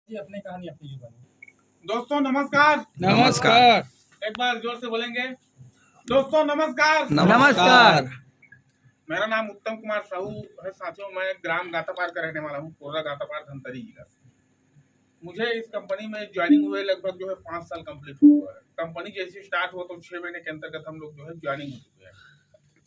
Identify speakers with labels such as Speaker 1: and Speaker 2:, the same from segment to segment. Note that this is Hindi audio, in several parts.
Speaker 1: जी अपनी कहानी अपनी जुबानी।
Speaker 2: दोस्तों नमस्कार।
Speaker 3: नमस्कार।
Speaker 2: एक बार जोर से बोलेंगे। दोस्तों नमस्कार।
Speaker 3: नमस्कार।
Speaker 2: मेरा नाम उत्तम कुमार साहू है साथियों। मैं ग्राम गातापार का रहने वाला हूँ, कोर्रा गातापार धमतरी जिला से। मुझे इस कंपनी में ज्वाइनिंग हुए लगभग 5 साल कंप्लीट हुआ है। कंपनी जैसे स्टार्ट हुआ तो 6 महीने के अंतर्गत हम लोग ज्वाइनिंग हो चुके हैं।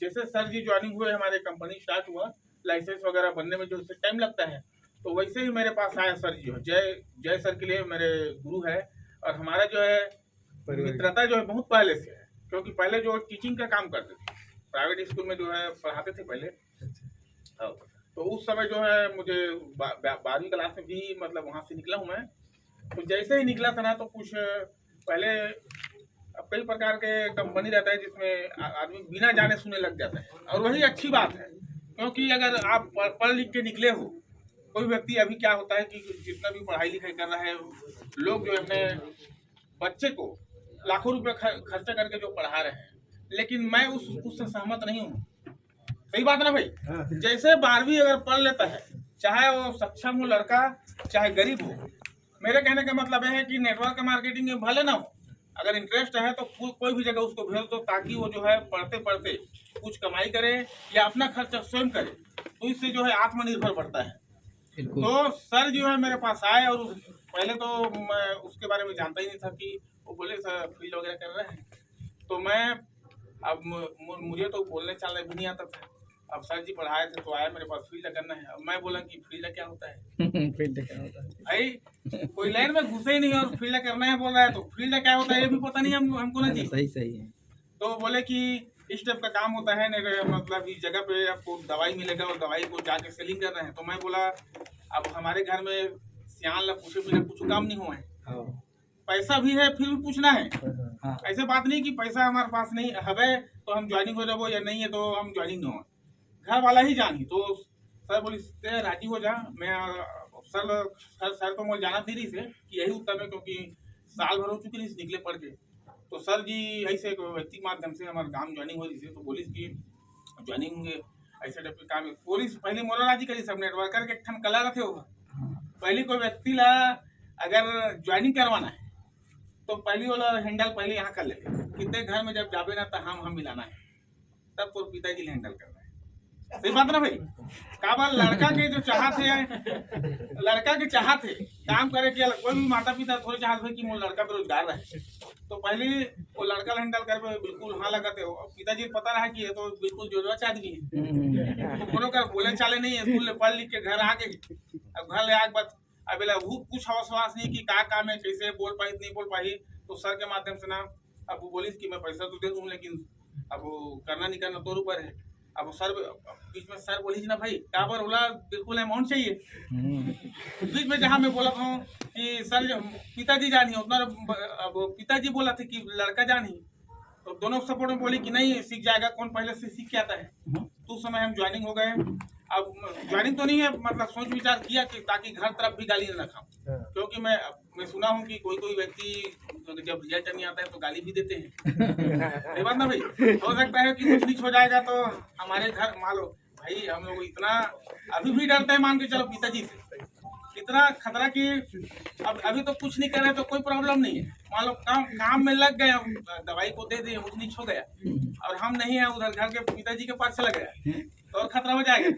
Speaker 2: जैसे सर जी ज्वाइनिंग हुए, हमारे कंपनी स्टार्ट हुआ, लाइसेंस वगैरह बनने में जो टाइम लगता है, तो वैसे ही मेरे पास आया सर जी। जय जय सर के लिए मेरे गुरु है, और हमारा मित्रता बहुत पहले से है, क्योंकि पहले टीचिंग का काम करते थे, प्राइवेट स्कूल में पढ़ाते थे पहले। हाँ, तो उस समय मुझे 12वीं क्लास में भी वहाँ से निकला हूँ मैं। तो जैसे ही निकला था ना, तो कुछ पहले अब कई प्रकार के कंपनी रहता है जिसमें आदमी बिना जाने सुने लग जाता है, और वही अच्छी बात है, क्योंकि अगर आप पढ़ लिख के निकले हो, कोई व्यक्ति अभी क्या होता है कि जितना भी पढ़ाई लिखाई कर रहा है, लोग अपने बच्चे को लाखों रुपए खर्चा करके पढ़ा रहे हैं, लेकिन मैं उससे सहमत नहीं हूँ। सही बात ना भाई? जैसे 12वीं अगर पढ़ लेता है, चाहे वो सक्षम हो लड़का, चाहे गरीब हो, मेरे कहने का मतलब है कि नेटवर्क मार्केटिंग में भले ना हो, अगर इंटरेस्ट है तो कोई भी जगह उसको भेज दो, ताकि वो पढ़ते पढ़ते कुछ कमाई करे या अपना खर्चा स्वयं करे, तो इससे आत्मनिर्भर बढ़ता है। तो सर मेरे पास आए, और पहले तो मैं उसके बारे में जानता ही नहीं था कि वो बोले सर फील्ड वगैरह कर रहे हैं, तो मैं अब मुझे तो बोलने चालने भी नहीं आता था। अब सर जी पढ़ाए थे तो आया मेरे पास, फील्ड करना है। अब मैं बोला कि फील्ड क्या होता है?
Speaker 3: फील्ड क्या होता है
Speaker 2: भाई कोई लाइन में घुसे ही नहीं और फील्ड करना है बोल रहा है, तो फील्ड क्या होता है ये भी पता नहीं हमको ना जी।
Speaker 3: सही है।
Speaker 2: तो बोले कि इस टाइप का काम होता है, मतलब इस जगह पे आपको दवाई मिलेगा और दवाई को जाके सेलिंग कर रहे हैं। तो मैं बोला अब हमारे घर में सियान पूछे बिना कुछ काम नहीं हुआ है, पैसा भी है फिर भी पूछना है। ऐसे बात नहीं कि पैसा हमारे पास नहीं है तो हम ज्वाइनिंग हो जाओ, या नहीं है तो हम ज्वाइनिंग नहीं हो, घर वाला ही जानी। तो सर बोली राजी हो जा। मैं सर तो मुझे जाना थी से कि यही उत्तर है, क्योंकि साल भर हो चुकी नहीं निकले पढ़ के। तो सर जी ऐसे व्यक्ति माध्यम से हमारे काम ज्वाइनिंग हो रही थी, तो बोली कि ज्वाइनिंग ऐसे टाइप के काम पुलिस पहले मोला राजी करी, सब नेटवर्कर के ठन कला रखे होगा। पहली कोई व्यक्ति ला अगर ज्वाइनिंग करवाना है तो पहली वाला हैंडल पहले यहाँ कर ले, कितने घर में जब जाबे ना तो हम मिलाना है, तब तो पिताजी ने हैंडल करना है। सही बात ना भाई? काबर लड़का के जो चाहत है, लड़का के चाहत है काम करे के, कोई भी माता पिता थोड़ी चाहत है कि मोर लड़का बेरोजगार रहे, तो पहले वो लड़का हैंडल कर बिल्कुल हाँ लगाते हो। पिताजी को पता रहा कि ये तो बिल्कुल जोरच आदमी है, तो कोनो कर बोले चाले नहीं है, स्कूल में पढ़ लिख के घर आके, अब घर ले आके बाद अब कुछ विश्वास नहीं कि का काम है, कैसे बोल पाई नहीं बोल पाई। तो सर के माध्यम से ना अब वो बोली कि मैं पैसा तो दे दूँ, लेकिन अब करना नहीं करना तो ऊपर है। अब सर बीच में सर बोली ना भाई काबर बोला बिल्कुल अमाउंट चाहिए। बीच में जहाँ मैं बोला था कि सर पिताजी जानी उतना, अब पिताजी बोला था कि लड़का जानी, तो दोनों सपोर्ट में बोली कि नहीं सीख जाएगा, कौन पहले से सीख के आता है। तो उस समय हम ज्वाइनिंग हो गए। अब ज्वाइनिंग तो नहीं है, मतलब सोच विचार किया कि ताकि घर तरफ भी गाली न खाऊं, क्योंकि मैं सुना हूँ कि कोई व्यक्ति जब रिजल्ट नहीं आता है तो गाली भी देते हैं। सही बात ना भाई? हो सकता है कि कुछ नीच हो जाएगा तो हमारे घर मान लो भाई, हम लोग इतना अभी भी डरते हैं, मान के चलो पिताजी से, इतना खतरा कि अब अभी तो कुछ नहीं कर रहे तो कोई प्रॉब्लम नहीं है। मान लो काम में लग गए, दवाई को दे दिए, कुछ नीच हो गया और हम नहीं है, उधर घर के पिताजी के पास चला गया तो और खतरा हो जाएगा।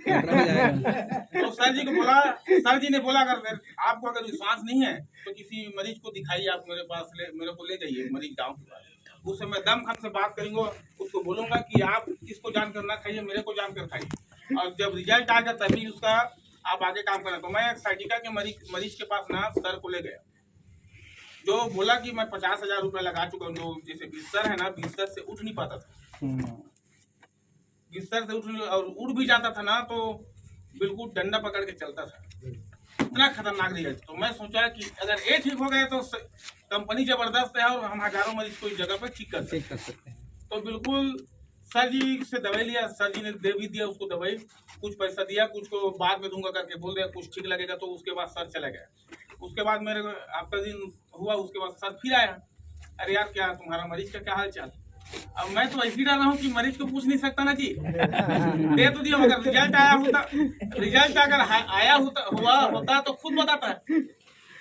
Speaker 2: तो सर जी को बोला, सर जी ने बोला अगर आपको अगर विश्वास नहीं है तो किसी मरीज को दिखाइए, आप मेरे पास मेरे को ले जाइए मरीज गाँव के पास, उससे मैं दम खम से बात करूंगा, उसको बोलूंगा कि आप इसको जानकर ना खाइए, मेरे को जानकर खाइए, और जब रिजल्ट आ जाए तभी उसका आप आगे काम करें। तो मैं साइटिका के मरीज के पास ना सर को ले गया, जो बोला कि मैं 50,000 रुपये लगा चुका हूँ। जो जैसे बिस्तर है ना, बिस्तर से उठ नहीं पाता था, बिस्तर से उठ भी जाता था ना तो बिल्कुल डंडा पकड़ के चलता था, इतना खतरनाक रिजल्ट। तो मैं सोचा कि अगर ये ठीक हो गए तो कंपनी जबरदस्त है और हम हजारों मरीज को इस जगह पर ठीक कर सकते हैं। तो बिल्कुल सर जी से दवाई लिया, सर जी ने दे भी दिया उसको दवाई, कुछ पैसा दिया, कुछ को बाद में दूंगा करके बोल दिया, कुछ ठीक लगेगा। तो उसके बाद सर चला गया। उसके बाद मेरे आपका दिन हुआ, उसके बाद सर फिर आया, अरे यार क्या तुम्हारा मरीज का क्या हाल चाल? अब मैं तो ऐसी डर रहा हूँ कि मरीज को पूछ नहीं सकता ना जी, दे तो दिया, मगर रिजल्ट अगर आया होता तो खुद बताता है।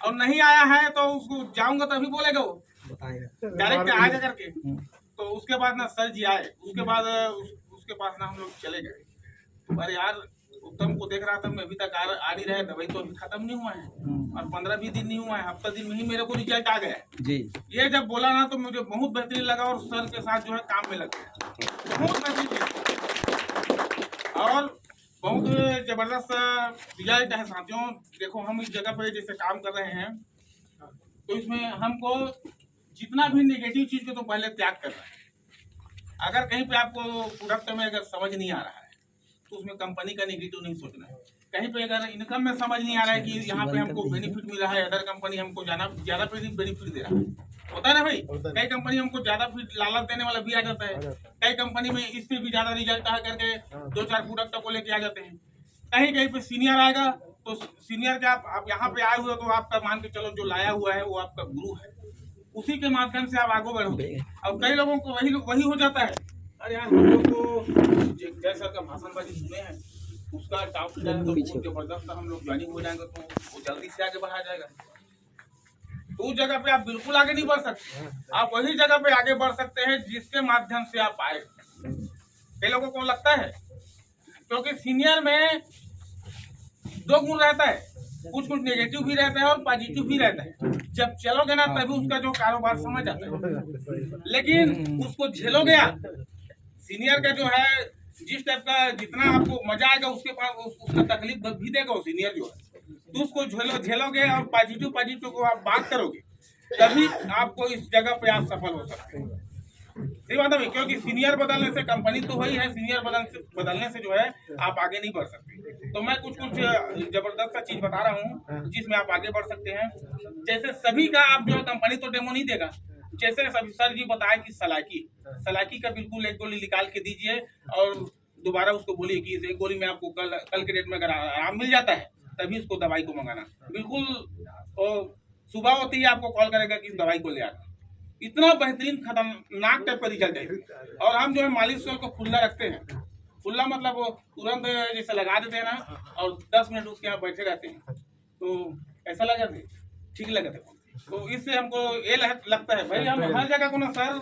Speaker 2: और नहीं आया है तो उसको जाऊंगा तभी बोलेगा वो
Speaker 3: बताएगा।
Speaker 2: डायरेक्ट आ जा करके। तो उसके बाद ना सर जी आए, उसके बाद उसके पास ना हम लोग चले गए। तो अरे यार उत्तम को देख रहा था मैं, अभी तक आ नहीं रहा, दवाई तो अभी खत्म नहीं हुआ है और 15-20 दिन नहीं हुआ है, हफ्ता दिन में ही मेरे को रिजल्ट आ गया है
Speaker 3: जी।
Speaker 2: ये जब बोला ना तो मुझे बहुत बेहतरीन लगा और सर के साथ जो है काम में लग गया, बहुत बेहतरीन और बहुत जबरदस्त रिजल्ट है साथियों। देखो हम इस जगह पे जैसे काम कर रहे हैं तो इसमें हमको जितना भी नेगेटिव चीज को तो पहले त्याग करना है। अगर कहीं पे आपको प्रोडक्ट में अगर समझ नहीं आ रहा है तो उसमें कंपनी का नेगेटिव नहीं सोचना है। कहीं पे अगर इनकम में समझ नहीं आ रहा है कि यहाँ पे हमको बेनिफिट मिला है, अदर कंपनी हमको ज्यादा बेनिफिट दे रहा है, होता है ना भाई। कई कंपनी हमको ज्यादा लालच देने वाला भी आ जाता है, कई कंपनी में इससे भी ज्यादा रिजल्ट आ करके 2-4 प्रोडक्ट को लेके आ जाते हैं। कहीं कहीं पे सीनियर आएगा तो सीनियर के आप यहाँ पे आए हुए तो आपका मान के चलो जो लाया हुआ है वो आपका गुरु है, उसी के माध्यम से आप आगे बढ़ोगे। और कई लोगों को वही हो जाता है, अरे यार हम लोग तो जय सर का भाषणबाजी सुने हैं, उसका टॉप लीडर है तो बहुत जबरदस्त हम लोग ज्वाइनिंग हो जाएंगे तो वो जल्दी से आगे बढ़ा जाएगा। तो उस जगह पे आप बिल्कुल आगे नहीं बढ़ सकते, आप वही जगह पे आगे बढ़ सकते हैं जिसके माध्यम से आप आए। कई लोगों को लगता है क्योंकि सीनियर में 2 गुण रहता है, कुछ नेगेटिव भी रहता है और पॉजिटिव भी रहता है। जब चलोगे ना तभी उसका जो कारोबार समझ आता है, लेकिन उसको झेलोगे आप। सीनियर का जो है जिस टाइप का जितना आपको मजा आएगा उसके पास उसका तकलीफ भी देगा वो सीनियर जो है, तो उसको झेलोगे और पॉजिटिव को आप बात करोगे तभी आपको इस जगह पे आप सफल हो सकते हैं। सही बात है, क्योंकि सीनियर बदलने से कंपनी तो वही है, सीनियर बदलने से जो है आप आगे नहीं बढ़ सकते। तो मैं कुछ जबरदस्त सा चीज बता रहा हूँ जिसमें आप आगे बढ़ सकते हैं। जैसे सभी का आप जो है कंपनी तो डेमो नहीं देगा, जैसे सभी सर जी बताया कि सलाकी का बिल्कुल 1 गोली निकाल के दीजिए और दोबारा उसको बोलिए कि इस 1 गोली में आपको कल के डेट में अगर आराम मिल जाता है तभी उसको दवाई को मंगाना। बिल्कुल सुबह होती ही आपको कॉल करेगा कि दवाई को ले आना। इतना बेहतरीन खतरनाक टाइप का रिजल्ट है। और हम जो है मालिश को खुला रखते हैं, खुला मतलब वो तुरंत जैसे लगा देते हैं ना और 10 मिनट उसके यहाँ बैठे रहते हैं तो ऐसा लगा थे ठीक लगा था। तो इससे हमको ये लगता है भाई हम हर जगह को ना सर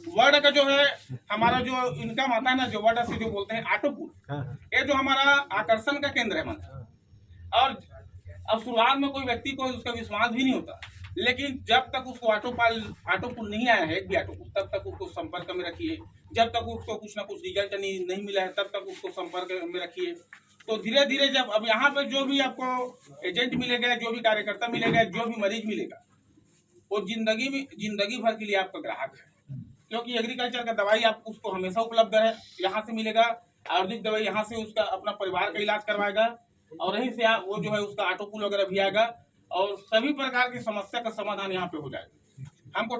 Speaker 2: वर्ड का जो है हमारा जो इनकम आता है ना, जो वर्ड से जो बोलते हैं ऑटोपुल, ये जो हमारा आकर्षण का केंद्र है मन। और अब शुरुआत में कोई व्यक्ति को उसका विश्वास भी नहीं होता, लेकिन जब तक उसको ऑटोपुल नहीं आया है एक भी ऑटोपुल, तब तक उसको संपर्क में रखिए। जब तक उसको कुछ ना कुछ रिजल्ट नहीं मिला है तब तक उसको संपर्क में रखिए। तो धीरे धीरे जब अब यहाँ पे जो भी आपको एजेंट मिलेगा, जो भी कार्यकर्ता मिलेगा, जो भी मरीज मिलेगा, वो जिंदगी भर के लिए आपका ग्राहक है। क्योंकि एग्रीकल्चर का दवाई आप उसको हमेशा उपलब्ध है, यहाँ से मिलेगा। आयुर्वेदिक दवाई यहाँ से उसका अपना परिवार का इलाज करवाएगा और यहीं से वो जो है उसका ऑटोपुल वगैरह भी आएगा और सभी प्रकार की समस्या का समाधान यहाँ पे हो जाएगा। हमको